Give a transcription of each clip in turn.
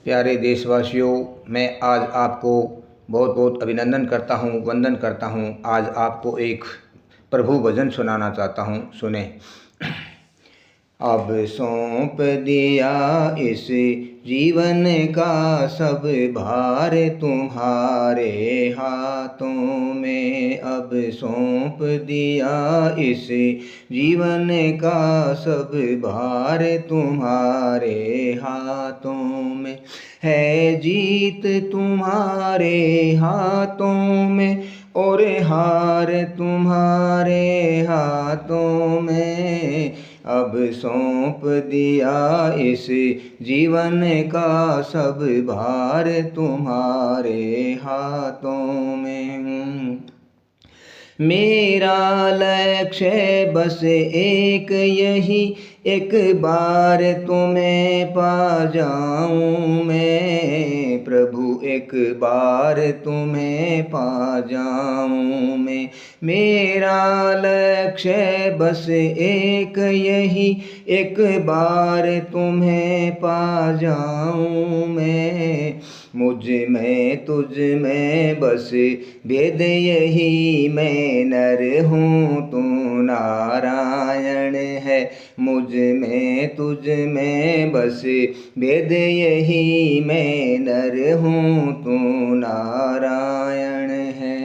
प्यारे देशवासियों, मैं आज आपको बहुत बहुत अभिनंदन करता हूँ, वंदन करता हूँ। आज आपको एक प्रभु भजन सुनाना चाहता हूँ, सुने। अब सौंप दिया इस जीवन का सब भार तुम्हारे हाथों में। अब सौंप दिया इस जीवन का सब भार तुम्हारे हाथों में। है जीत तुम्हारे हाथों में और हार तुम्हारे हाथों में। अब सौंप दिया इस जीवन का सब भार तुम्हारे हाथों में। मेरा लक्ष्य बस एक यही, एक बार तुम्हें पा जाऊं मैं प्रभु, एक बार तुम्हें पा जाऊं मैं। मेरा लक्ष्य बस एक यही, एक बार तुम्हें पा जाऊं मैं। मुझ में तुझ में बस भेद यही, मैं नर हूँ तू नारायण है। मुझ में तुझ में बस भेद यही, मैं नर हूँ तू नारायण है।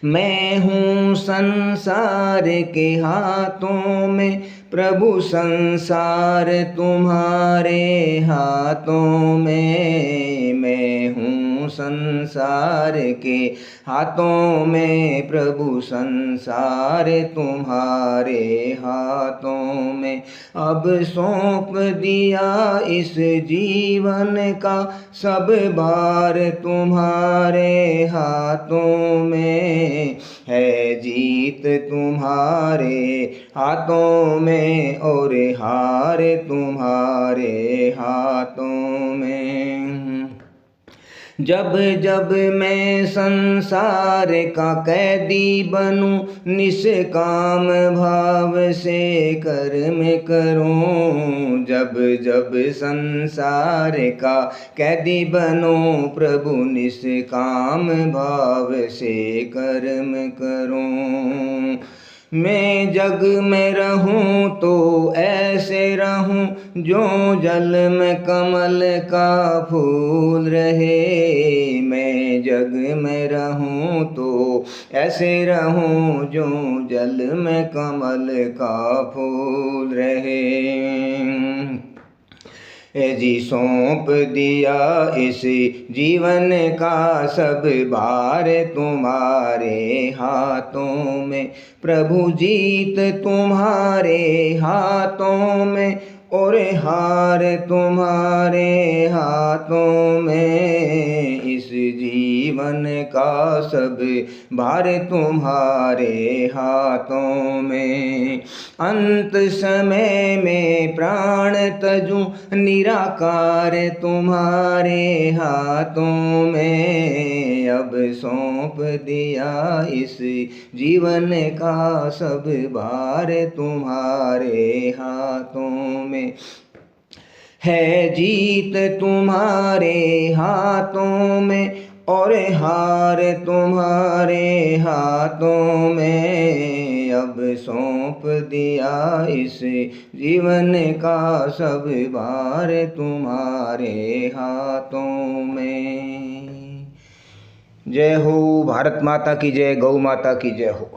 मैं हूँ संसार के हाथों में प्रभु, संसार तुम्हारे हाथों में। मैं हूँ संसार के हाथों में प्रभु, संसार तुम्हारे हाथों में। अब सौंप दिया इस जीवन का सब भार तुम्हारे हाथों में। है जीत तुम्हारे हाथों में और हार तुम्हारे हाथों में। जब जब मैं संसार का कैदी बनूं, निष्काम भाव से कर्म करूं। जब जब संसार का कैदी बनूं प्रभु, निष्काम भाव से कर्म करूं। मैं जग में रहूं तो ऐसे रहूं, जो जल में कमल का फूल रहे। मैं जग में रहूं तो ऐसे रहूं, जो जल में कमल का फूल रहे। जी सौंप दिया इस जीवन का सब भार तुम्हारे हाथों में प्रभु, जीत तुम्हारे हाथों में और हार तुम्हारे हाथों में। इस जीवन का सब भार तुम्हारे हाथों में। अंत समय में प्राण तजूं, निराकार तुम्हारे हाथों में। अब सौंप दिया इस जीवन का सब भार तुम्हारे हाथों में। है जीत तुम्हारे हाथों में और हार तुम्हारे हाथों में। अब सौंप दिया इस जीवन का सब भार तुम्हारे हाथों में। जय हो भारत माता की जय, गौ माता की जय हो।